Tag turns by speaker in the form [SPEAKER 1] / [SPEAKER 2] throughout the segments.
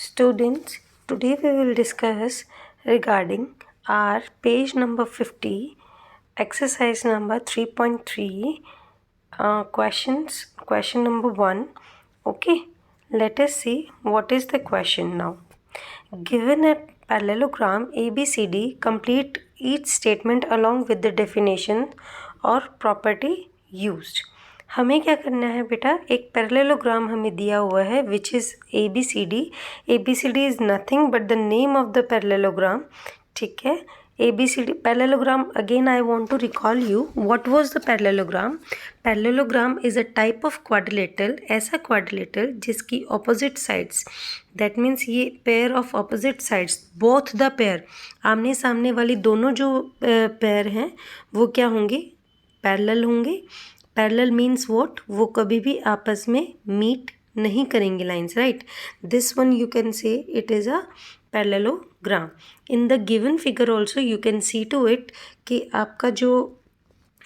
[SPEAKER 1] Students, today we will discuss regarding our page number 50, exercise number 3.3, question number 1. Okay, let us see what is the question now. Given a parallelogram ABCD, complete each statement along with the definition or property used. हमें क्या करना है बेटा, एक parallelogram हमें दिया हुआ है which is ABCD. ABCD is nothing but the name of the parallelogram. ठीक है, ABCD parallelogram. Again I want to recall you what was the parallelogram. Parallelogram is a type of quadrilateral, ऐसा quadrilateral जिसकी opposite sides, that means ये pair of opposite sides, both the pair, आमने सामने वाली दोनों जो pair हैं वो क्या होंगे, parallel होंगे. पैरेलल मीन्स वॉट, वो कभी भी आपस में मीट नहीं करेंगे lines, right. This one you can say it is a parallelogram. In the given figure also you can see to it कि आपका जो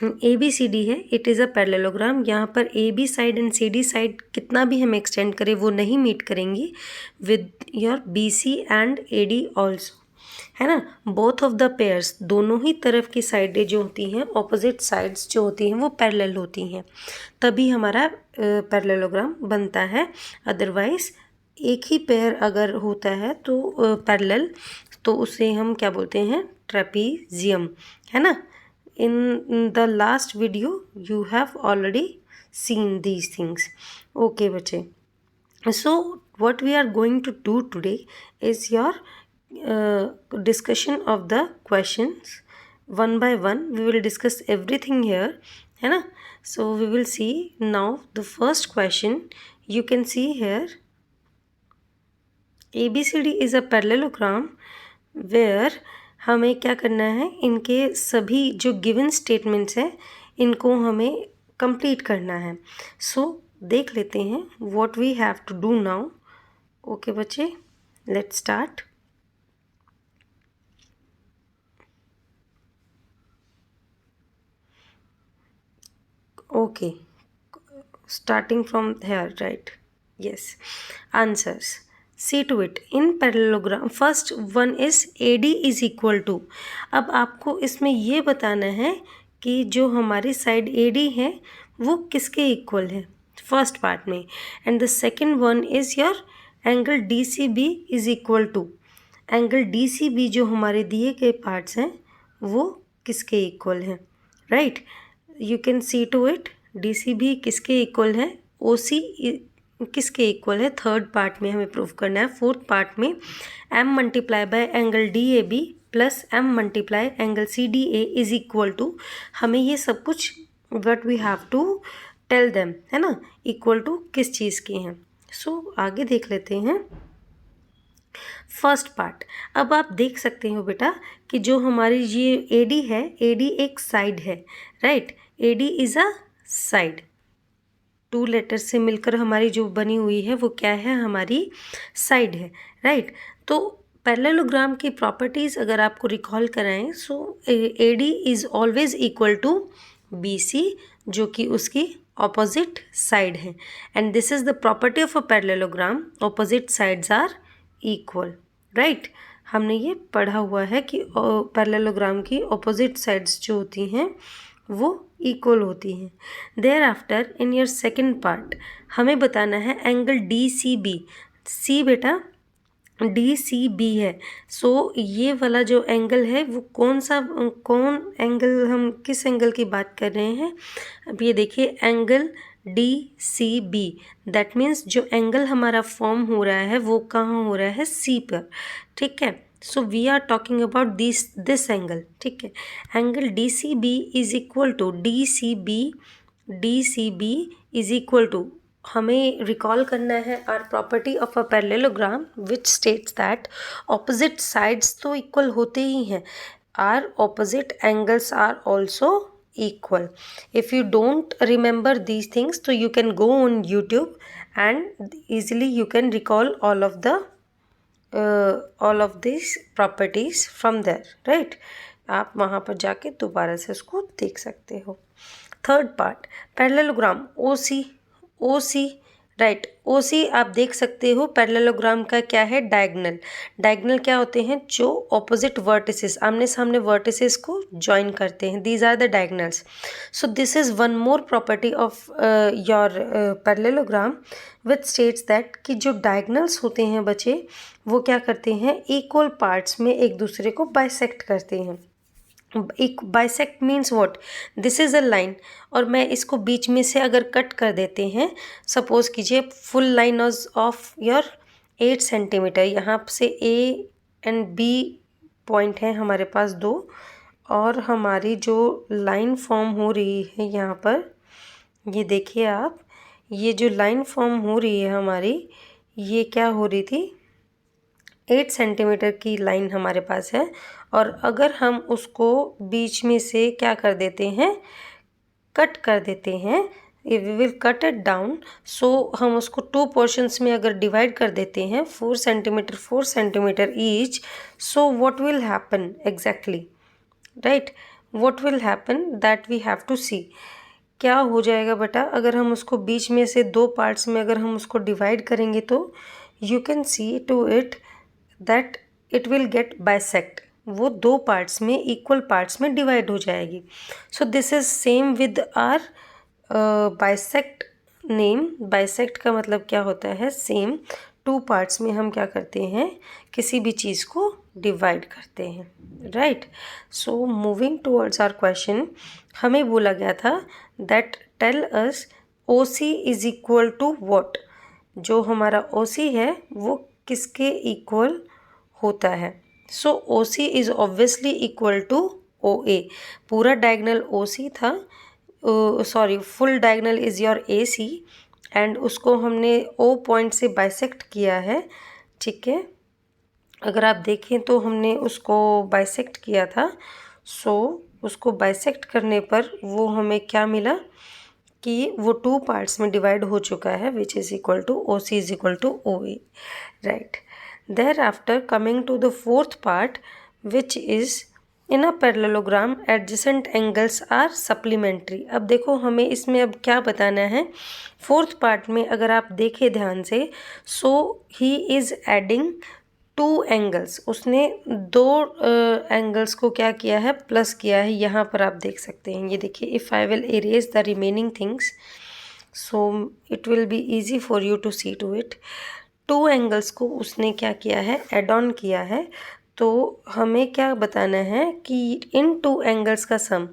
[SPEAKER 1] ABCD है इट इज़ अ पैरेललोग्राम. यहाँ पर AB side and CD side कितना भी हम extend करें वो नहीं मीट करेंगी with your BC and AD also, है ना. बोथ ऑफ द पेयर्स, दोनों ही तरफ की साइडें जो होती हैं, ऑपोजिट साइड्स जो होती हैं वो पैरेलल होती हैं, तभी हमारा पैरेललोग्राम बनता है. अदरवाइज एक ही पेयर अगर होता है तो पैरेलल, तो उसे हम क्या बोलते हैं, ट्रेपीजियम, है ना. In the last video you have already seen these things. Okay बच्चे, so what we are going to do today is your discussion of the questions one by one. We will discuss everything here, है ना. So we will see now the first question. You can see here ABCD is a parallelogram where हमें क्या करना है, इनके सभी जो given statements हैं इनको हमें कंप्लीट करना है. सो देख लेते हैं what we have to do now. Okay बच्चे, let's start. Okay, starting from here, right? Yes. Answers, see to it. In parallelogram, first one is AD is equal to. अब आपको इसमें ये बताना है कि जो हमारी साइड AD है वो किसके इक्वल है, फर्स्ट पार्ट में. And the second one is your angle DCB is equal to. Angle DCB जो हमारे दिए गए पार्ट्स हैं वो किसके इक्वल है, right. You can see to it. DCB किसके इक्वल है, OC किसके इक्वल है, थर्ड पार्ट में हमें प्रूव करना है. फोर्थ पार्ट में M multiply by angle DAB plus M multiply angle CDA is equal to, हमें ये सब कुछ what we have to tell them, है ना, इक्वल टू किस चीज़ के हैं. सो आगे देख लेते हैं फर्स्ट पार्ट. अब आप देख सकते हो बेटा कि जो हमारी ये AD है, AD एक साइड है, right. AD is a side, two letter से मिलकर हमारी जो बनी हुई है वो क्या है, हमारी साइड है, राइट. तो पैरेललोग्राम की प्रॉपर्टीज़ अगर आपको रिकॉल कराएं, so AD is always equal to BC जो कि उसकी ऑपोजिट साइड है. And this is the property of a parallelogram, opposite sides are equal, right. हमने ये पढ़ा हुआ है कि पैरेललोग्राम की ऑपोजिट साइड्स जो होती हैं वो इक्वल होती हैं. Thereafter in your second part हमें बताना है एंगल DCB. सी बेटा DCB है. सो ये वाला जो एंगल है वो कौन एंगल, हम किस एंगल की बात कर रहे हैं. अब ये देखिए एंगल DCB, दैट मीन्स जो एंगल हमारा फॉर्म हो रहा है वो कहाँ हो रहा है, C पर, ठीक है. So we are talking about this angle, ठीक है. Angle DCB is equal to DCB is equal to, हमें रिकॉल करना है our property of a parallelogram which states that opposite sides तो इक्वल होते ही हैं, आर opposite angles are also equal. If you don't remember these things, so you can go on YouTube and easily you can recall all of these properties from there, right. आप वहाँ पर जाके दोबारा से उसको देख सकते हो. Third part parallelogram OC right. OC आप देख सकते हो पैरेललोग्राम का क्या है, डायगनल। डायगनल क्या होते हैं, जो ऑपोजिट वर्टिसेस, आमने सामने वर्टिसेस को ज्वाइन करते हैं, these are the diagonals. So this is one more property of your parallelogram which states that कि जो डायगनल्स होते हैं बच्चे, वो क्या करते हैं, इक्वल पार्ट्स में एक दूसरे को बाइसेक्ट करते हैं। एक bisect means what, this is a line, और मैं इसको बीच में से अगर कट कर देते हैं, सपोज कीजिए full line of your 8 centimetre, यहाँ से ए एंड बी पॉइंट है हमारे पास दो, और हमारी जो लाइन फॉर्म हो रही है यहाँ पर, ये देखिए आप, ये जो लाइन फॉर्म हो रही है हमारी, ये क्या हो रही थी, 8 सेंटीमीटर की लाइन हमारे पास है, और अगर हम उसको बीच में से क्या कर देते हैं, कट कर देते हैं, we will cut it down, so हम उसको 2 पोर्शंस में अगर डिवाइड कर देते हैं, 4 centimetre each, so what will happen exactly, right, what will happen that we have to see. क्या हो जाएगा बेटा, अगर हम उसको बीच में से 2 पार्ट्स में अगर हम उसको डिवाइड करेंगे, तो you can see to it that it will get bisect, वो 2 पार्ट्स में, इक्वल पार्ट्स में डिवाइड हो जाएगी। So this is same with our bisect name. Bisect का मतलब क्या होता है, सेम 2 पार्ट्स में हम क्या करते हैं, किसी भी चीज़ को डिवाइड करते हैं, right. So moving towards our question, हमें बोला गया था that tell us OC is equal to what, जो हमारा OC है वो किसके इक्वल होता है। So OC is obviously equal to OA। पूरा डायगनल OC था, sorry full diagonal is your AC, and उसको हमने O पॉइंट से बाइसेक्ट किया है, ठीक है। अगर आप देखें तो हमने उसको बाइसेक्ट किया था, सो उसको बाइसेक्ट करने पर वो हमें क्या मिला कि वो 2 पार्ट्स में डिवाइड हो चुका है, which is equal to OC is equal to OA, right. Thereafter coming to the fourth part, which is in a parallelogram adjacent angles are supplementary। अब देखो हमें इसमें अब क्या बताना है, फोर्थ पार्ट में अगर आप देखें ध्यान से, so he is adding 2 angles, उसने 2 एंगल्स को क्या किया है, प्लस किया है। यहाँ पर आप देख सकते हैं, ये देखिए, if I will erase the remaining things, so it will be easy for you to see to it. 2 angles को उसने क्या किया है, एड ऑन किया है। तो हमें क्या बताना है कि इन 2 एंगल्स का sum,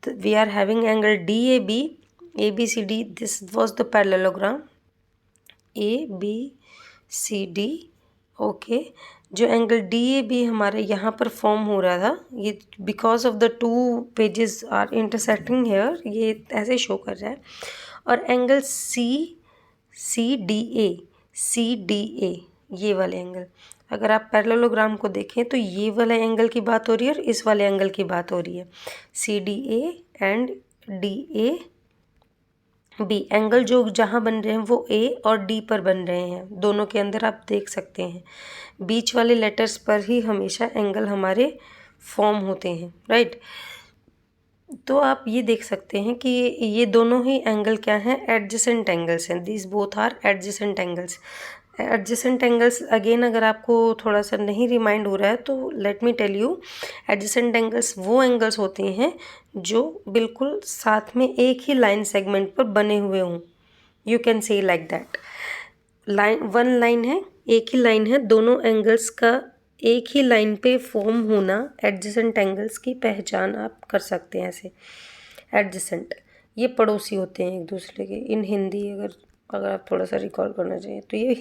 [SPEAKER 1] we are having angle DAB, ABCD, this was the parallelogram ABCD, okay. जो एंगल DAB हमारे यहाँ पर फॉर्म हो रहा था, ये because of the 2 pages are intersecting here, ये ऐसे शो कर रहा है। और एंगल CDA, ये वाले एंगल, अगर आप पैरेललोग्राम को देखें तो ये वाले एंगल की बात हो रही है और इस वाले एंगल की बात हो रही है। CDA एंड DAB एंगल जो जहाँ बन रहे हैं वो A और D पर बन रहे हैं, दोनों के अंदर आप देख सकते हैं, बीच वाले लेटर्स पर ही हमेशा एंगल हमारे फॉर्म होते हैं, राइट। तो आप ये देख सकते हैं कि ये दोनों ही एंगल क्या हैं, एडजेसेंट एंगल्स हैं, this both are adjacent angles. Adjacent angles again अगर आपको थोड़ा सा नहीं रिमाइंड हो रहा है तो let me tell you, adjacent angles वो एंगल्स होते हैं जो बिल्कुल साथ में एक ही लाइन सेगमेंट पर बने हुए हों, यू कैन से लाइक दैट। वन लाइन है, एक ही लाइन है, दोनों एंगल्स का एक ही लाइन पे फॉर्म होना, एडजेसेंट एंगल्स की पहचान आप कर सकते हैं ऐसे। एडजेसेंट ये पड़ोसी होते हैं एक दूसरे के, इन हिंदी अगर आप थोड़ा सा रिकॉल करना चाहिए तो ये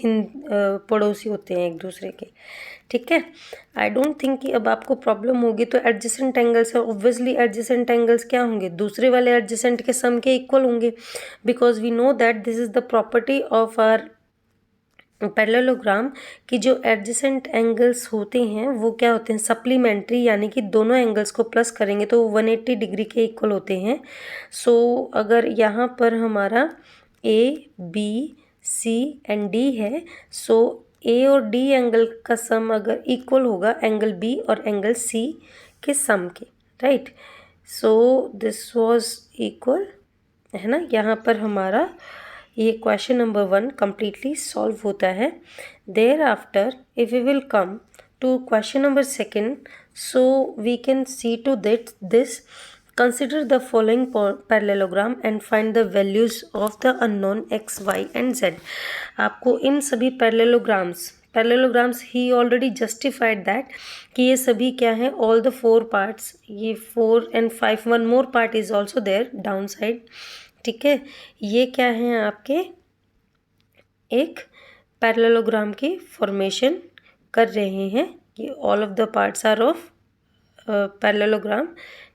[SPEAKER 1] पड़ोसी होते हैं एक दूसरे के, ठीक है। आई डोंट थिंक कि अब आपको प्रॉब्लम होगी। तो एडजेसेंट एंगल्स है, ऑब्वियसली एडजेसेंट एंगल्स क्या होंगे, दूसरे वाले एडजेसेंट के सम के इक्वल होंगे, because we know that this is the property of our parallelogram कि जो एडजेसेंट एंगल्स होते हैं वो क्या होते हैं, सप्लीमेंट्री, यानी कि दोनों एंगल्स को प्लस करेंगे तो 180 डिग्री के इक्वल होते हैं। सो अगर यहाँ पर हमारा ABC एंड D है, सो A और D एंगल का सम अगर इक्वल होगा एंगल B और एंगल C के सम के, right. So this was equal, है ना। यहाँ पर हमारा ये क्वेश्चन नंबर 1 कम्प्लीटली सॉल्व होता है. Thereafter if we will come to question number 2, so we can see to this. Consider the following parallelogram and find the values of the unknown x, y and z. आपको इन सभी parallelograms he already justified that कि ये सभी क्या है, all the 4 parts, ये 4 and 5, one more part is also there downside. ठीक है, ये क्या है आपके एक पैरेललोग्राम की फॉर्मेशन कर रहे हैं. ये all of the parts are of parallelogram.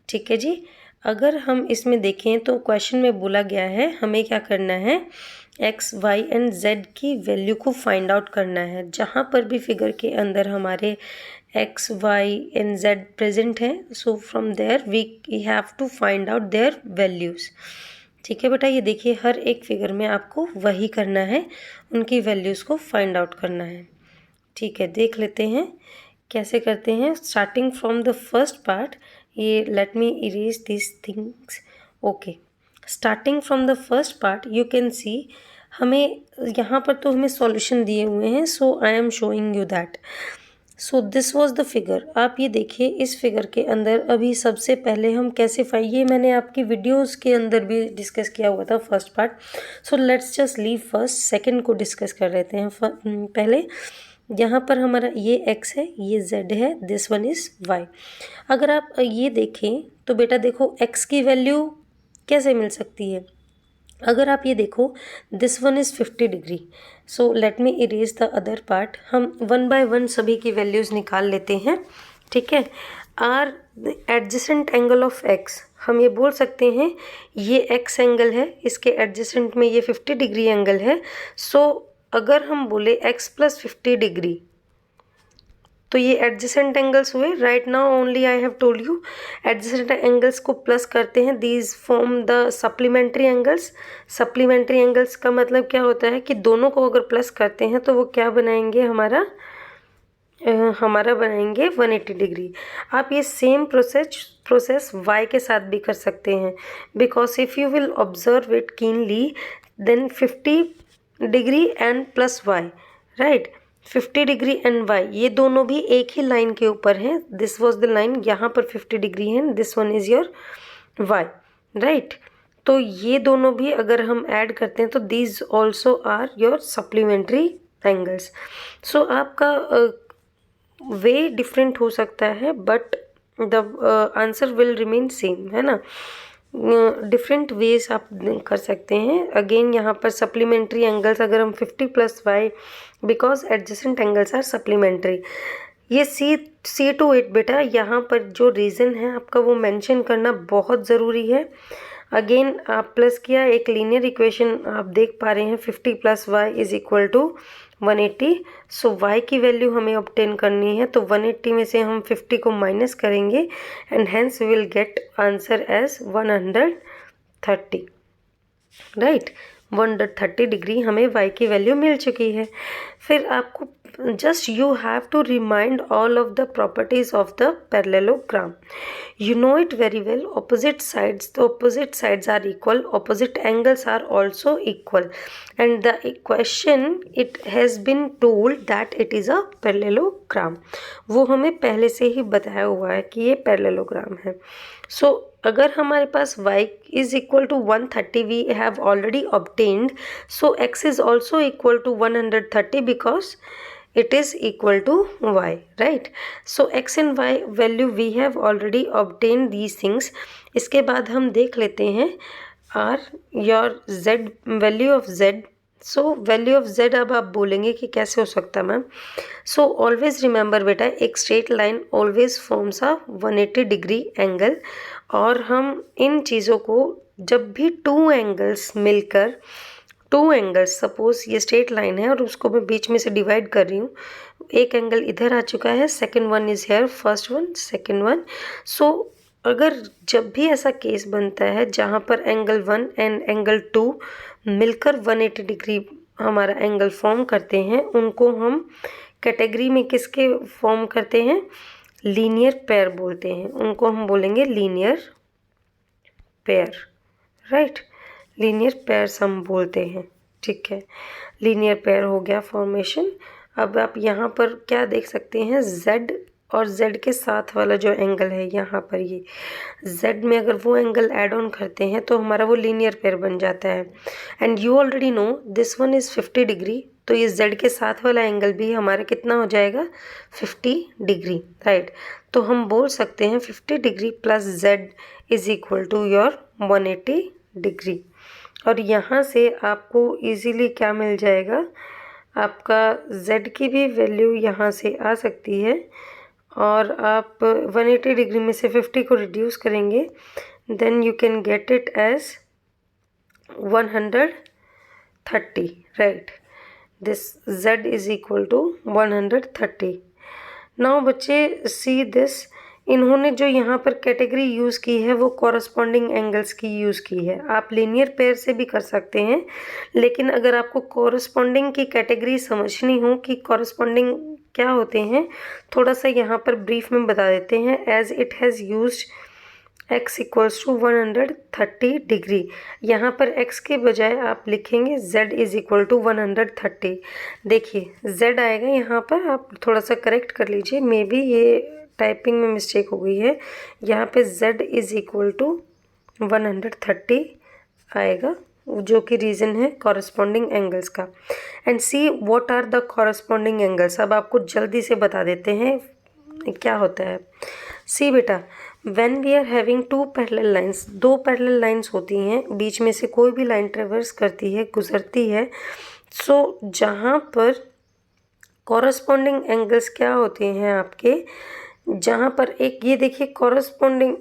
[SPEAKER 1] ठीक है जी. अगर हम इसमें देखें तो क्वेश्चन में बोला गया है हमें क्या करना है, एक्स वाई एंड जेड की वैल्यू को फाइंड आउट करना है. जहाँ पर भी फिगर के अंदर हमारे X Y and Z present हैं, so from there we have to find out their values. ठीक है बेटा, ये देखिए हर एक फिगर में आपको वही करना है, उनकी वैल्यूज़ को फाइंड आउट करना है. ठीक है, देख लेते हैं कैसे करते हैं. Starting from the first part, ये let me erase this things. Okay, starting from the first part you can see, हमें यहाँ पर तो हमें सॉल्यूशन दिए हुए हैं. So I am showing you that. So this was the figure. आप ये देखिए इस फिगर के अंदर अभी सबसे पहले हम कैसे ये मैंने आपकी वीडियोस के अंदर भी डिस्कस किया हुआ था first part. So let's just leave first, second को डिस्कस कर लेते हैं. पहले यहाँ पर हमारा ये x है, ये z है, दिस वन इज़ y. अगर आप ये देखें तो बेटा देखो x की वैल्यू कैसे मिल सकती है. अगर आप ये देखो this one is 50 degree. So let me erase the other part. हम 1 बाय 1 सभी की वैल्यूज़ निकाल लेते हैं. ठीक है, our adjacent angle of x, हम ये बोल सकते हैं ये x एंगल है, इसके एडजेसेंट में ये 50 डिग्री एंगल है. सो अगर हम बोले x प्लस 50 डिग्री तो ये एडजेसेंट एंगल्स हुए. Right now only I have told you adjacent angles को प्लस करते हैं, these form the supplementary angles. Supplementary angles का मतलब क्या होता है कि दोनों को अगर प्लस करते हैं तो वो क्या बनाएंगे, हमारा बनाएंगे 180 डिग्री. आप ये सेम प्रोसेस y के साथ भी कर सकते हैं, because if you will observe it keenly then 50 degree and plus y, right, 50 degree and y ये दोनों भी एक ही लाइन के ऊपर हैं. दिस वाज द लाइन, यहाँ पर 50 डिग्री है, this one is your y, right. तो ये दोनों भी अगर हम ऐड करते हैं तो these also are your supplementary angles. So आपका वे डिफरेंट हो सकता है but the answer will remain same, है ना. डिफरेंट वेज आप कर सकते हैं. अगेन यहाँ पर सप्लीमेंट्री एंगल्स अगर हम 50 plus y, because adjacent angles are supplementary. ये सी टू इट बेटा, यहाँ पर जो रीज़न है आपका वो मेंशन करना बहुत ज़रूरी है. अगेन आप प्लस किया, एक लीनियर इक्वेशन आप देख पा रहे हैं 50 plus y is equal to 180. So y की वैल्यू हमें ऑब्टेन करनी है तो 180 में से हम 50 को माइनस करेंगे and hence we will get answer as 130, right. 130 degree हमें y की वैल्यू मिल चुकी है. फिर आपको just you have to remind all of the properties of the parallelogram. You know it very well. The opposite sides are equal, opposite angles are also equal, and the equation it has been told that it is a parallelogram. वो हमें पहले से ही बताया हुआ है कि ये parallelogram है. So अगर हमारे पास y is equal to 130 we have already obtained, so x is also equal to 130 because it is equal to y, right. So x and y value we have already obtained these things. इसके बाद हम देख लेते हैं r your z value of z. So value of z अब आप बोलेंगे कि कैसे हो सकता है मैम. सो ऑलवेज रिमेंबर बेटा, एक straight line always forms a 180 degree angle. और हम इन चीज़ों को जब भी टू एंगल्स सपोज ये स्ट्रेट लाइन है और उसको मैं बीच में से डिवाइड कर रही हूँ, एक एंगल इधर आ चुका है, second one is here, first one, second one. So अगर जब भी ऐसा केस बनता है जहाँ पर एंगल 1 एंड एंगल 2 मिलकर 180 डिग्री हमारा एंगल फॉर्म करते हैं, उनको हम कैटेगरी में किसके फॉर्म करते हैं, लीनियर पेयर बोलते हैं. उनको हम बोलेंगे linear pair, right. Linear pairs हम बोलते हैं. ठीक है, लीनियर पेयर हो गया फॉर्मेशन। अब आप यहाँ पर क्या देख सकते हैं, Z और Z के साथ वाला जो एंगल है यहाँ पर, ये Z में अगर वो एंगल ऐड ऑन करते हैं तो हमारा वो लीनियर पेयर बन जाता है। And you already know this one is 50 degree, तो ये Z के साथ वाला एंगल भी हमारा कितना हो जाएगा, 50 डिग्री, राइट। तो हम बोल सकते हैं 50 degree plus Z is equal to your 180 degree. और यहाँ से आपको इजीली क्या मिल जाएगा, आपका Z की भी वैल्यू यहाँ से आ सकती है, और आप 180 डिग्री में से 50 को रिड्यूस करेंगे, then you can get it as 130, right. This Z is equal to 130। Now बच्चे सी दिस, इन्होंने जो यहाँ पर कैटेगरी यूज़ की है वो कॉरस्पॉन्डिंग एंगल्स की यूज़ की है। आप लीनियर पेयर से भी कर सकते हैं, लेकिन अगर आपको कॉरस्पॉन्डिंग की कैटेगरी समझनी हो कि कॉरस्पॉन्डिंग क्या होते हैं, थोड़ा सा यहाँ पर ब्रीफ में बता देते हैं। As it has used x equals to 130 degree, यहाँ पर x के बजाय आप लिखेंगे z इज़ इक्वल टू 130। देखिए z आएगा यहाँ पर, आप थोड़ा सा करेक्ट कर लीजिए, मे बी ये टाइपिंग में मिस्टेक हो गई है। यहाँ पे z इज़ इक्वल टू 130 आएगा, जो कि रीज़न है कॉरस्पॉन्डिंग एंगल्स का। And see what are the corresponding angles, अब आपको जल्दी से बता देते हैं क्या होता है। सी बेटा, when we are having two parallel lines, दो पैरेलल लाइंस होती हैं, बीच में से कोई भी लाइन ट्रेवर्स करती है, गुजरती है, सो जहाँ पर कॉरस्पॉन्डिंग एंगल्स क्या होते हैं आपके, जहाँ पर एक ये देखिए कॉरस्पॉन्डिंग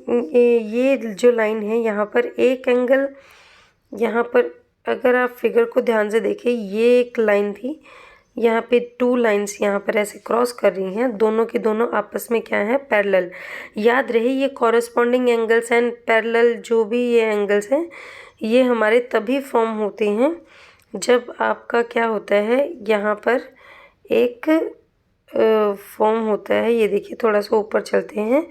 [SPEAKER 1] ये जो लाइन है यहाँ पर एक एंगल, यहाँ पर अगर आप फिगर को ध्यान से देखिए, ये एक लाइन थी, यहाँ पे टू लाइंस यहाँ पर ऐसे क्रॉस कर रही हैं, दोनों की दोनों आपस में क्या है, पैरेलल। याद रहे ये कॉरस्पॉन्डिंग एंगल्स एंड पैरेलल जो भी ये एंगल्स हैं, ये हमारे तभी फॉर्म होते हैं जब आपका क्या होता है, यहाँ पर एक फॉर्म होता है, ये देखिए थोड़ा सा ऊपर चलते हैं,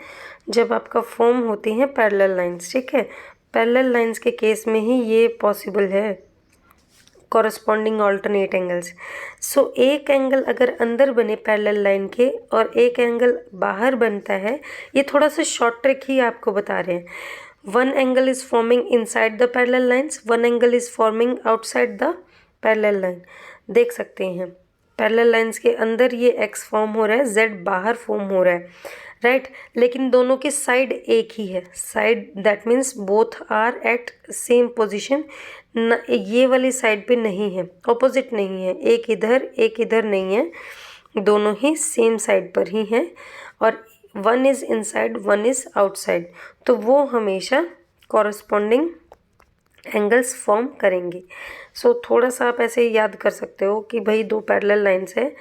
[SPEAKER 1] जब आपका फॉर्म होती हैं पैरेलल लाइंस, ठीक है। पैरेलल लाइंस के केस में ही ये पॉसिबल है, कॉरस्पॉन्डिंग ऑल्टरनेट एंगल्स। सो एक एंगल अगर अंदर बने पैरेलल लाइन के और एक एंगल बाहर बनता है, ये थोड़ा सा शॉर्ट ट्रिक ही आपको बता रहे हैं। One angle is forming inside the parallel lines, one angle is forming outside the parallel line. देख सकते हैं पैरेलल लाइंस के अंदर ये एक्स फॉर्म हो रहा है, जेड बाहर फॉर्म हो रहा है, राइट। लेकिन दोनों की साइड एक ही है, side that means both are at same position. न ये वाली साइड पे नहीं है, ऑपोजिट नहीं है, एक इधर नहीं है, दोनों ही सेम साइड पर ही हैं, और one is inside one is outside, तो वो हमेशा कॉरस्पॉन्डिंग एंगल्स फॉर्म करेंगे। सो थोड़ा सा आप ऐसे याद कर सकते हो कि भाई दो पैरेलल लाइंस है,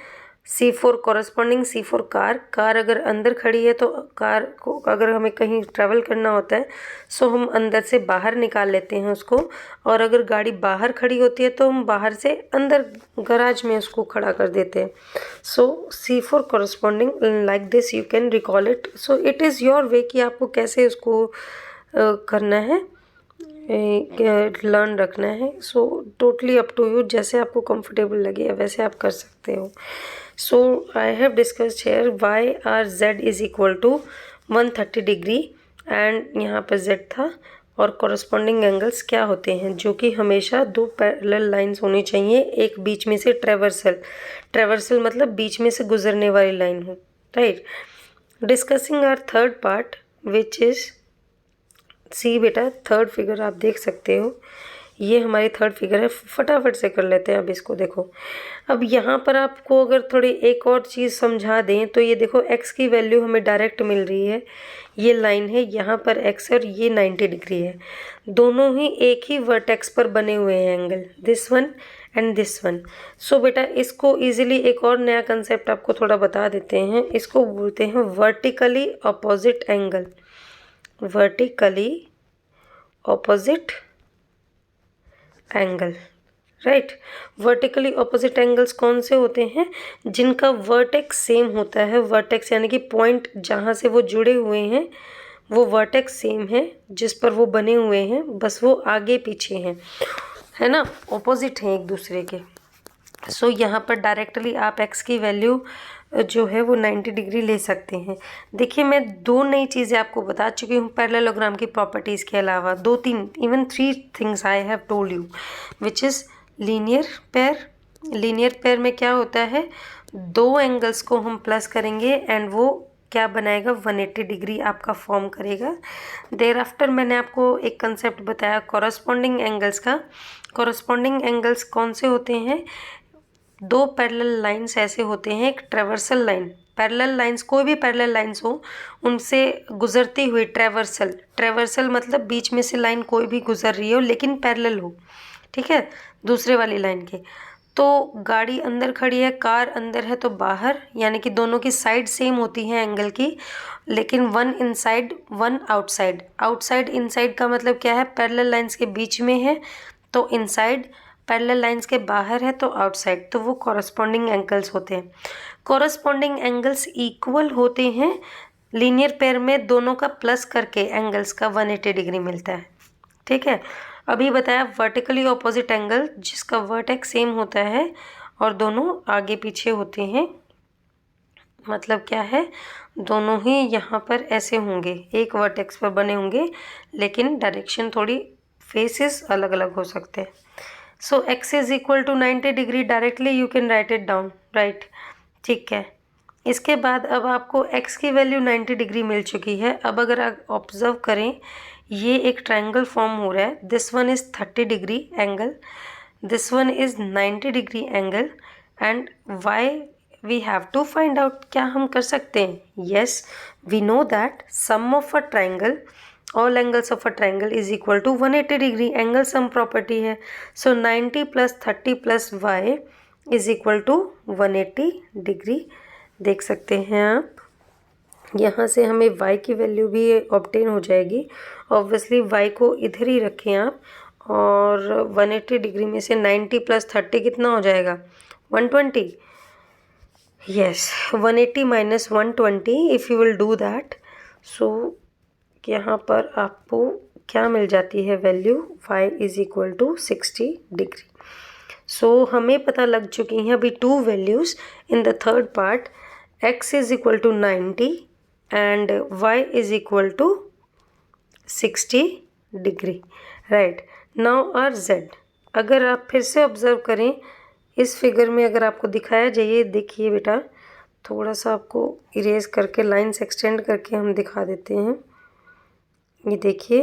[SPEAKER 1] C4 कॉरस्पॉन्डिंग C4 कार अगर अंदर खड़ी है तो कार को अगर हमें कहीं ट्रैवल करना होता है सो हम अंदर से बाहर निकाल लेते हैं उसको, और अगर गाड़ी बाहर खड़ी होती है तो हम बाहर से अंदर गराज में उसको खड़ा कर देते हैं। So C4 corresponding like this you can recall it. So it is your way कि आपको कैसे उसको करना है, लर्न रखना है। So totally up to you, जैसे आपको कंफर्टेबल लगे वैसे आप कर सकते हो। So I have discussed here Y are Z is equal to 130 degree and यहाँ पर जेड था, और कॉरस्पॉन्डिंग एंगल्स क्या होते हैं, जो कि हमेशा दो पैरेलल लाइंस होनी चाहिए, एक बीच में से ट्रेवर्सल मतलब बीच में से गुजरने वाली लाइन हो, right. Discussing our third part which is C बेटा, थर्ड फिगर आप देख सकते हो, ये हमारी थर्ड फिगर है, फटाफट से कर लेते हैं। अब इसको देखो, अब यहाँ पर आपको अगर थोड़ी एक और चीज़ समझा दें तो ये देखो x की वैल्यू हमें डायरेक्ट मिल रही है, ये लाइन है, यहाँ पर x है और ये 90 डिग्री है, दोनों ही एक ही वर्टेक्स पर बने हुए हैं angle, this one and this one. So बेटा इसको इजीली एक और नया कंसेप्ट आपको थोड़ा बता देते हैं, इसको बोलते हैं vertically opposite angle, vertically opposite angle, right. Vertically opposite angles कौन से होते हैं, जिनका वर्टेक्स सेम होता है, वर्टेक्स यानी कि पॉइंट जहाँ से वो जुड़े हुए हैं वो वर्टेक्स सेम है, जिस पर वो बने हुए हैं, बस वो आगे पीछे हैं। है ना, ऑपोजिट हैं एक दूसरे के। सो यहाँ पर डायरेक्टली आप x की वैल्यू जो है वो 90 डिग्री ले सकते हैं। देखिए मैं 2 नई चीज़ें आपको बता चुकी हूँ पैरेललोग्राम की प्रॉपर्टीज़ के अलावा, 2-3 even 3 things I have told you, which is linear pair. Linear pair में क्या होता है, 2 एंगल्स को हम प्लस करेंगे एंड वो क्या बनाएगा, 180 डिग्री आपका फॉर्म करेगा। देर आफ्टर मैंने आपको एक कंसेप्ट बताया कॉरस्पॉन्डिंग एंगल्स का। कॉरस्पॉन्डिंग एंगल्स कौन से होते हैं, 2 पैरेलल लाइंस ऐसे होते हैं, एक ट्रेवर्सल लाइन, पैरेलल लाइंस कोई भी पैरेलल लाइंस हो उनसे गुजरती हुई ट्रेवर्सल, ट्रेवर्सल मतलब बीच में से लाइन कोई भी गुजर रही हो लेकिन पैरेलल हो, ठीक है, दूसरे वाली लाइन के। तो गाड़ी अंदर खड़ी है, कार अंदर है तो बाहर, यानी कि दोनों की साइड सेम होती है एंगल की, लेकिन 1 इनसाइड 1 आउटसाइड। आउटसाइड इनसाइड का मतलब क्या है, पैरेलल लाइंस के बीच में है तो इनसाइड, पैरेलल लाइंस के बाहर है तो आउटसाइड, तो वो कॉरस्पॉन्डिंग एंगल्स होते हैं। कॉरस्पॉन्डिंग एंगल्स इक्वल होते हैं लीनियर पेयर में, दोनों का प्लस करके एंगल्स का 180 डिग्री मिलता है, ठीक है। अभी बताया वर्टिकली ऑपोजिट एंगल जिसका वर्टेक्स सेम होता है और दोनों आगे पीछे होते हैं, मतलब क्या है, दोनों ही यहाँ पर ऐसे होंगे, एक वर्टेक्स पर बने होंगे लेकिन डायरेक्शन थोड़ी, फेसेस अलग अलग हो सकते हैं। So x is equal to 90 degree, directly you can write it down, right, ठीक है। इसके बाद अब आपको x की वैल्यू 90 डिग्री मिल चुकी है। अब अगर आप ऑब्जर्व करें, ये एक ट्रायंगल फॉर्म हो रहा है, this one is 30 degree angle, this one is 90 degree angle, and y we have to find out, क्या हम कर सकते हैं, yes we know that sum of a triangle, all angles of a triangle is equal to 180 degree, angle sum property है। So 90 + 30 + y is equal to 180 degree. देख सकते हैं आप, यहाँ से हमें y की वैल्यू भी ऑब्टेन हो जाएगी। ऑब्वियसली y को इधर ही रखें आप, और 180 डिग्री में से 90 + 30 कितना हो जाएगा, 120, yes 180 - 120 if you will do that. So यहाँ पर आपको क्या मिल जाती है value, y is equal to 60 degree. So हमें पता लग चुकी हैं अभी 2 values in the third part, x is equal to 90 and y is equal to 60 degree, right. Now are z, अगर आप फिर से ऑब्जर्व करें इस फिगर में, अगर आपको दिखाया जाए, देखिए बेटा, थोड़ा सा आपको इरेज करके लाइंस एक्सटेंड करके हम दिखा देते हैं। ये देखिए,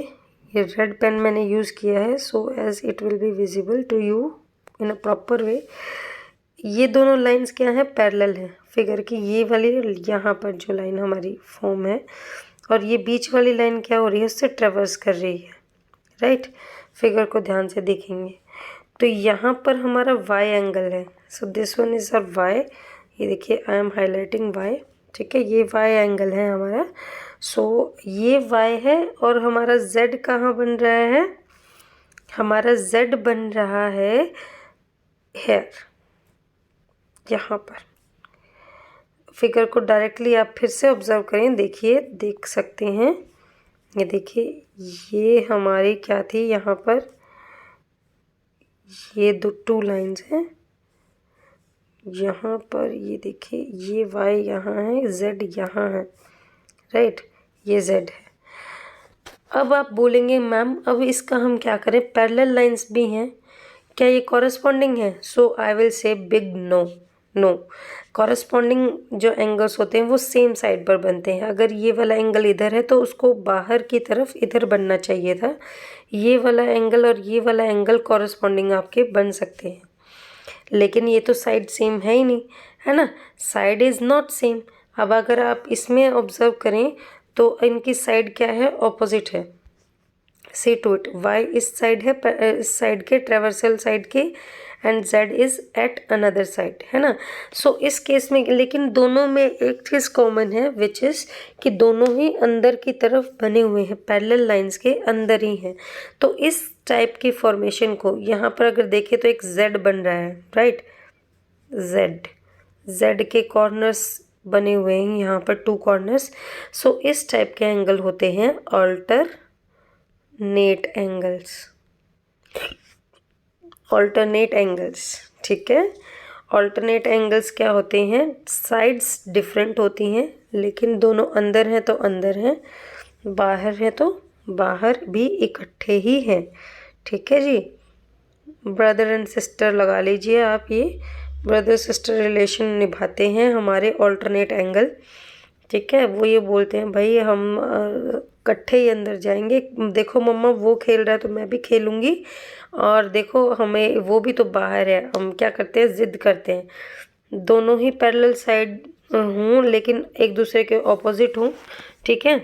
[SPEAKER 1] ये रेड पेन मैंने यूज़ किया है so as it will be visible to you in a proper way. ये दोनों लाइंस क्या हैं, पैरेलल हैं फिगर की, ये वाली यहाँ पर जो लाइन हमारी फॉर्म है, और ये बीच वाली लाइन क्या हो रही है, उससे ट्रेवर्स कर रही है, राइट। फिगर को ध्यान से देखेंगे तो यहाँ पर हमारा y एंगल है, so this one is our y, ये देखिए आई एम हाईलाइटिंग y, ठीक है, ये y एंगल है हमारा। सो ये y है और हमारा z कहाँ बन रहा है, हमारा z बन रहा है हेयर, यहाँ पर। फिगर को डायरेक्टली आप फिर से ऑब्जर्व करें, देखिए, देख सकते हैं, ये देखिए, ये हमारी क्या थी, यहाँ पर ये 2 लाइंस हैं, यहाँ पर ये देखिए, ये y यहाँ है, z यहाँ है, राइट, ये z है। अब आप बोलेंगे मैम अब इसका हम क्या करें, पैरेलल लाइंस भी हैं, क्या ये कॉरस्पॉन्डिंग है, so I will say big no, no. Corresponding जो एंगल्स होते हैं वो सेम साइड पर बनते हैं। अगर ये वाला एंगल इधर है तो उसको बाहर की तरफ इधर बनना चाहिए था, ये वाला एंगल और ये वाला एंगल कॉरस्पॉन्डिंग आपके बन सकते हैं, लेकिन ये तो साइड सेम है ही नहीं, है ना, साइड इज़ नॉट सेम। अब अगर आप इसमें ऑब्जर्व करें तो इनकी साइड क्या है, ऑपोजिट है। सी टू इट, y इस साइड है, इस साइड के ट्रेवर्सल साइड के, and z is at another side, है ना। सो इस केस में लेकिन दोनों में एक चीज़ कॉमन है, विच इज़ कि दोनों ही अंदर की तरफ बने हुए हैं, पैरेलल लाइंस के अंदर ही हैं। तो इस टाइप की फॉर्मेशन को यहाँ पर अगर देखें तो एक z बन रहा है, राइट, z के कॉर्नर्स बने हुए हैं यहाँ पर 2 कॉर्नर्स। सो इस टाइप के एंगल होते हैं अल्टरनेट एंगल्स। Alternate angles. ठीक है, ऑल्टरनेट एंगल्स क्या होते हैं? साइड्स डिफरेंट होती हैं लेकिन दोनों अंदर हैं तो अंदर हैं, बाहर है तो बाहर भी इकट्ठे ही हैं। ठीक है जी, ब्रदर एंड सिस्टर लगा लीजिए आप, ये ब्रदर सिस्टर रिलेशन निभाते हैं हमारे ऑल्टरनेट एंगल। ठीक है, वो ये बोलते हैं भाई हम इकट्ठे ही अंदर जाएंगे, देखो मम्मा वो खेल रहा है तो मैं भी खेलूँगी, और देखो हमें वो भी तो बाहर है, हम क्या करते हैं, ज़िद करते हैं। दोनों ही पैरेलल साइड हूँ लेकिन एक दूसरे के ऑपोजिट हूँ। ठीक है,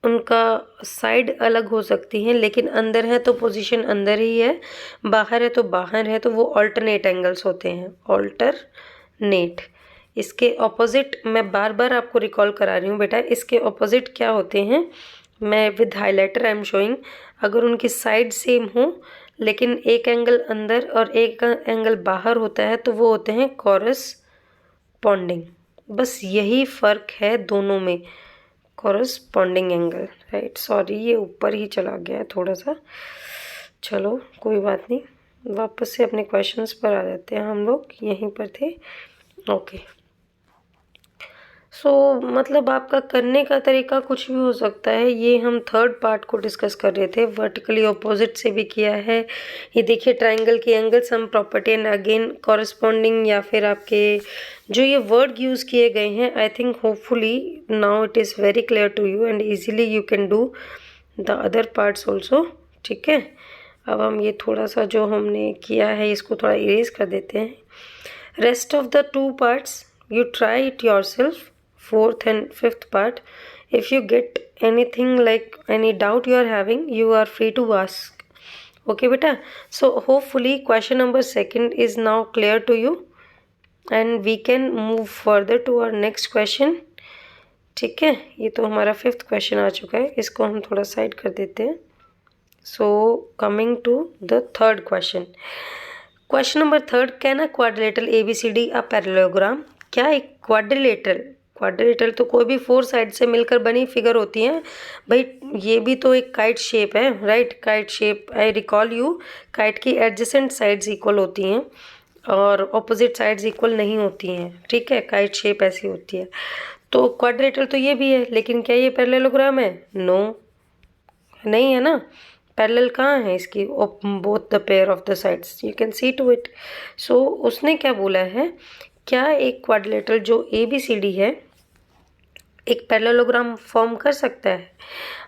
[SPEAKER 1] उनका साइड अलग हो सकती है लेकिन अंदर है तो पोजीशन अंदर ही है, बाहर है तो बाहर है, तो वो ऑल्टरनेट एंगल्स होते हैं, ऑल्टरनेट। इसके ऑपोजिट मैं बार बार आपको रिकॉल करा रही हूँ बेटा, इसके ऑपोजिट क्या होते हैं, मैं with highlighter I am showing. अगर उनकी साइड सेम हो लेकिन एक एंगल अंदर और एक एंगल बाहर होता है तो वो होते हैं कॉरस्पॉन्डिंग। बस यही फ़र्क है दोनों में, कॉरस्पॉन्डिंग एंगल। राइट, सॉरी ये ऊपर ही चला गया है थोड़ा सा, चलो कोई बात नहीं, वापस से अपने क्वेश्चंस पर आ जाते हैं, हम लोग यहीं पर थे। ओके, सो मतलब आपका करने का तरीका कुछ भी हो सकता है। ये हम थर्ड पार्ट को डिस्कस कर रहे थे, वर्टिकली ऑपोजिट से भी किया है। ये देखिए ट्राइंगल के angle sum property and again corresponding, या फिर आपके जो ये वर्ड यूज़ किए गए हैं, I think hopefully now it is very clear to you and easily you can do the other parts also. ठीक है, अब हम ये थोड़ा सा जो हमने किया है इसको थोड़ा इरेज कर देते हैं। Rest of the two parts you try it yourself, fourth and fifth part. If you get anything like any doubt you are having, you are free to ask. Okay beta, so hopefully question number second is now clear to you and we can move further to our next question. ठीक है, ये तो हमारा fifth question आ चुका है, इसको हम थोड़ा साइड कर देते हैं। So coming to the third question, question number third, can a quadrilateral ABCD a parallelogram? क्या एक क्वाड्रिलेटरल तो कोई भी फोर साइड से मिलकर बनी फिगर होती है भाई, ये भी तो एक काइट शेप है। Right, kite shape, I recall you, kite की एडजेसेंट साइड्स इक्वल होती हैं और ऑपोजिट साइड्स इक्वल नहीं होती हैं। ठीक है, काइट शेप ऐसी होती है। तो क्वाड्रिलेटरल तो ये भी है, लेकिन क्या ये पैरेललोग्राम है? नो, नहीं है ना। पैरेलल कहाँ है इसकी? Both the pair of the sides, you can see to it. So उसने क्या बोला है, क्या एक क्वाड्रिलेटरल जो ABCD है एक पैरेललोग्राम फॉर्म कर सकता है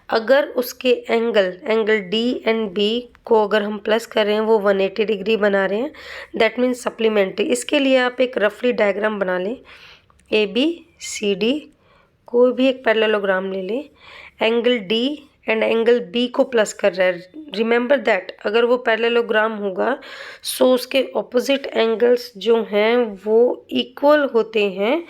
[SPEAKER 1] अगर उसके एंगल D एंड B को अगर हम प्लस कर रहे हैं, वो 180 डिग्री बना रहे हैं, दैट मीन्स सप्लीमेंट्री। इसके लिए आप एक रफली डायग्राम बना लें, ABCD कोई भी एक पैरेललोग्राम ले लें, angle D and angle B को प्लस कर रहा है। रिमेंबर दैट अगर वो पैरेललोग्राम होगा सो उसके ऑपोजिट एंगल्स जो हैं वो इक्वल होते हैं,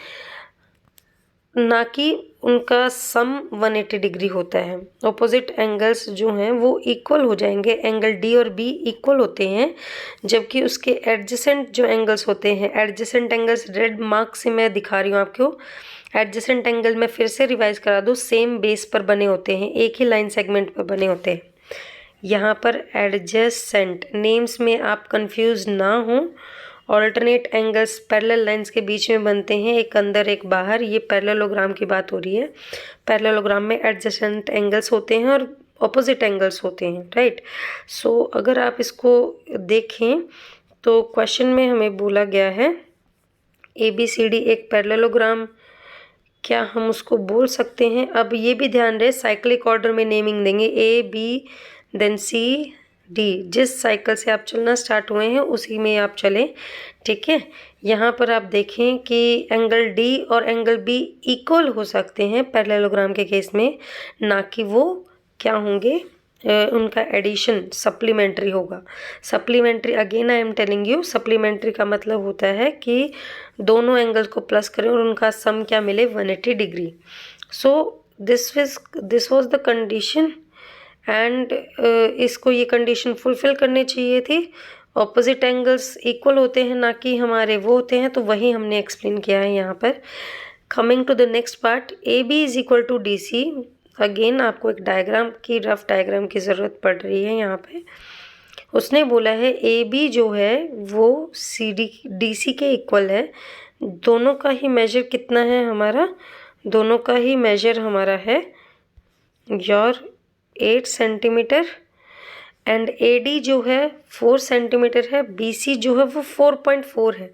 [SPEAKER 1] ना कि उनका सम 180 डिग्री होता है। ऑपोजिट एंगल्स जो हैं वो इक्वल हो जाएंगे, एंगल D और B इक्वल होते हैं, जबकि उसके एडजेसेंट जो एंगल्स होते हैं, एडजेसेंट एंगल्स रेड मार्क से मैं दिखा रही हूँ आपको। एडजेसेंट एंगल मैं फिर से रिवाइज करा दूँ, सेम बेस पर बने होते हैं, एक ही लाइन सेगमेंट पर बने होते हैं। यहाँ पर एडजेसेंट नेम्स में आप कंफ्यूज ना हो, ऑल्टरनेट एंगल्स पैरेलल लाइंस के बीच में बनते हैं, एक अंदर एक बाहर, ये पैरेललोग्राम की बात हो रही है। पैरेललोग्राम में एडजेसेंट एंगल्स होते हैं और ऑपोजिट एंगल्स होते हैं। राइट, सो अगर आप इसको देखें तो क्वेश्चन में हमें बोला गया है ABCD एक पैरेललोग्राम, क्या हम उसको बोल सकते हैं? अब ये भी ध्यान रहे साइक्लिक ऑर्डर में नेमिंग देंगे, A B then C D, जिस साइकिल से आप चलना स्टार्ट हुए हैं उसी में आप चलें। ठीक है, यहाँ पर आप देखें कि एंगल D और एंगल B इक्वल हो सकते हैं पैरेललोग्राम के केस में, ना कि वो क्या होंगे, उनका एडिशन सप्लीमेंट्री होगा। Supplementary again I am telling you, supplementary का मतलब होता है कि दोनों एंगल्स को प्लस करें और उनका सम क्या मिले, 180 degree. So this was the condition and इसको ये कंडीशन फुलफिल करनी चाहिए थी। ऑपोजिट एंगल्स इक्वल होते हैं, ना कि हमारे वो होते हैं, तो वही हमने एक्सप्लेन किया है यहाँ पर। Coming to the next part, AB is equal to DC। Again आपको एक डायग्राम की, रफ डायग्राम की ज़रूरत पड़ रही है यहाँ पे। उसने बोला है ए बी जो है वो सी डी डी सी के इक्वल है। दोनों का ही मेजर कितना है हमारा, दोनों का ही मेजर हमारा है your 8 centimetre and A D जो है 4 सेंटीमीटर है, बी सी जो है वो 4.4 है।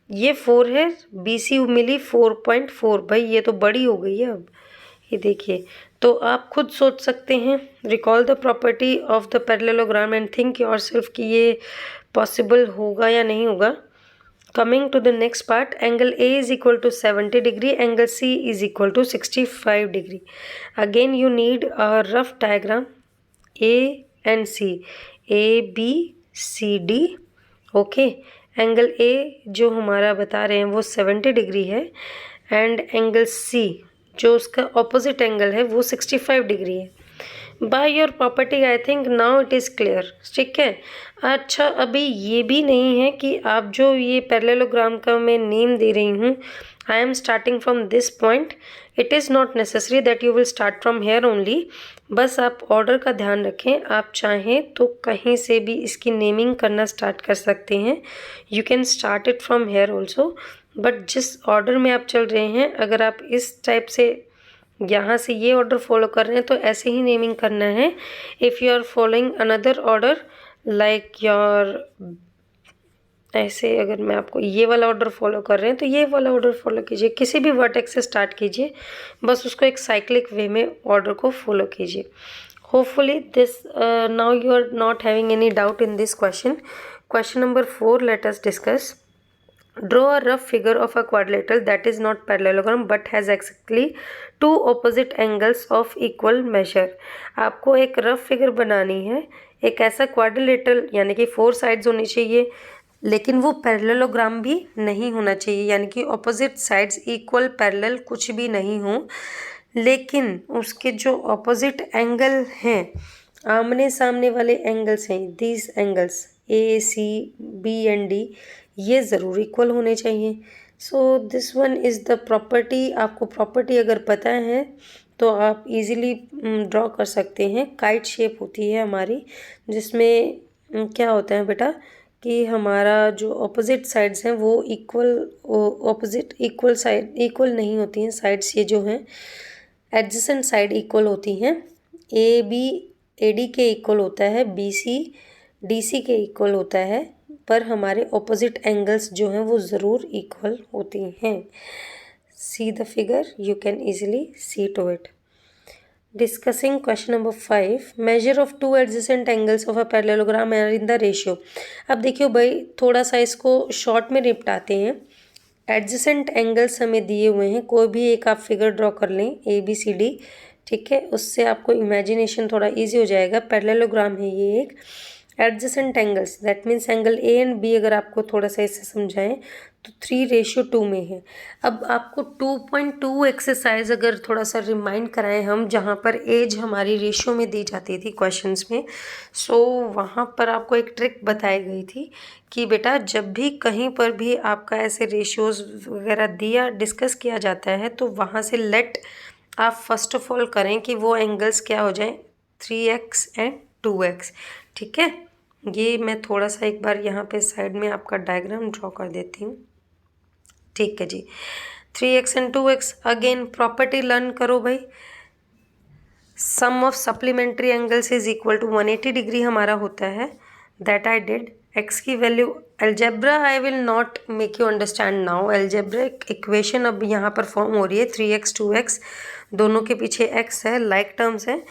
[SPEAKER 1] ये 4 है, बी सी मिली 4.4। भाई ये तो बड़ी हो गई है अब, ये देखिए। तो आप खुद सोच सकते हैं, recall the property of the parallelogram and think yourself कि ये पॉसिबल होगा या नहीं होगा। Coming to the next part, angle A is equal to 70 degree, angle C is equal to 65 degree. Again you need a rough diagram A and C, A B C D. Okay, angle A जो हमारा बता रहे हैं वो 70 degree है and angle C जो उसका opposite angle है वो 65 डिग्री है। By your property I think now it is clear. ठीक है, अच्छा अभी ये भी नहीं है कि आप जो ये पैरेललोग्राम का मैं नेम दे रही हूँ, I am starting from this point, it is not necessary that you will start from here only. बस आप ऑर्डर का ध्यान रखें, आप चाहें तो कहीं से भी इसकी नेमिंग करना स्टार्ट कर सकते हैं। You can start it from here also, but जिस ऑर्डर में आप चल रहे हैं, अगर आप इस टाइप से यहाँ से ये ऑर्डर फॉलो कर रहे हैं तो ऐसे ही नेमिंग करना है। If you are following another order like your, ऐसे अगर मैं आपको ये वाला ऑर्डर फॉलो कर रहे हैं तो ये वाला ऑर्डर फॉलो कीजिए। किसी भी वर्टेक्स से स्टार्ट कीजिए, बस उसको एक साइक्लिक वे में ऑर्डर को फॉलो कीजिए। Hopefully this now you are not having any doubt in this question. Question number 4 let us discuss. Draw a rough figure of a quadrilateral that is not parallelogram but has exactly two opposite angles of equal measure। आपको एक rough figure बनानी है, एक ऐसा quadrilateral यानी कि 4 sides होनी चाहिए, लेकिन वो पैरेललोग्राम भी नहीं होना चाहिए, यानी कि ऑपोजिट साइड्स इक्वल पैरेलल कुछ भी नहीं हो, लेकिन उसके जो ऑपोजिट एंगल हैं, आमने सामने वाले एंगल्स हैं, these angles A C B and D, ये ज़रूर इक्वल होने चाहिए। So this one is the property. आपको प्रॉपर्टी अगर पता है तो आप इजीली ड्रॉ कर सकते हैं। काइट शेप होती है हमारी, जिसमें क्या होता है बेटा कि हमारा जो ऑपोजिट साइड्स हैं वो इक्वल साइड इक्वल नहीं होती हैं। साइड्स ये जो हैं एडजेसेंट साइड इक्वल होती हैं। ए बी ए डी के इक्वल होता है, बी सी डी सी के इक्वल होता है, पर हमारे ऑपोजिट एंगल्स जो हैं वो ज़रूर इक्वल होती हैं। See the figure, you can easily see to it. Discussing question number 5, measure of 2 adjacent angles of a parallelogram are in the ratio. अब देखियो भाई, थोड़ा सा इसको शॉर्ट में निपटाते हैं। एडजेसेंट एंगल्स हमें दिए हुए हैं, कोई भी एक आप फिगर ड्रॉ कर लें ए बी सी डी, ठीक है, उससे आपको इमेजिनेशन थोड़ा ईजी हो जाएगा। पैरेललोग्राम है ये एक। Adjacent angles that means angle A and B अगर आपको थोड़ा सा इसे समझाएं तो 3:2 में है। अब आपको 2.2 एक्सरसाइज अगर थोड़ा सा रिमाइंड कराएं हम, जहाँ पर एज हमारी रेशियो में दी जाती थी क्वेश्चंस में, सो वहाँ पर आपको एक ट्रिक बताई गई थी कि बेटा जब भी कहीं पर भी आपका ऐसे रेशियोज वगैरह दिया डिस्कस किया जाता है तो वहाँ से लेट आप फर्स्ट ऑफ ऑल करें कि वो एंगल्स क्या हो जाएं, 3x एंड 2x। ठीक है, ये मैं थोड़ा सा एक बार यहाँ पे साइड में आपका डायग्राम ड्रॉ कर देती हूँ। ठीक है जी, 3x and 2x। Again property learn करो भाई। Sum of supplementary angles is equal to 180 degree हमारा होता है, दैट आई डिड। x की value algebra I will not make you understand now. Algebraic equation अब यहाँ पर फॉर्म हो रही है, 3x 2x दोनों के पीछे x है, लाइक टर्म्स है,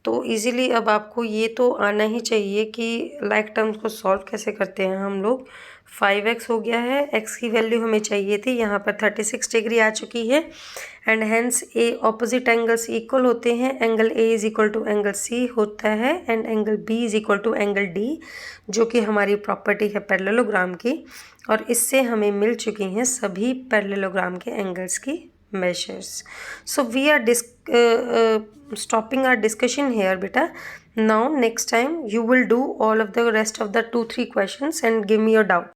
[SPEAKER 1] तो इजीली अब आपको ये तो आना ही चाहिए कि लाइक टर्म्स को सॉल्व कैसे करते हैं हम लोग। 5x हो गया है, x की वैल्यू हमें चाहिए थी, यहाँ पर 36 डिग्री आ चुकी है and hence a opposite angles equal होते हैं। Angle A is equal to angle C होता है and angle B is equal to angle D, जो कि हमारी प्रॉपर्टी है पैरेललोग्राम की, और इससे हमें मिल चुकी हैं सभी पैरेललोग्राम के एंगल्स की measures. So we are stopping our discussion here beta. Now next time you will do all of the rest of the 2-3 questions and give me your doubt.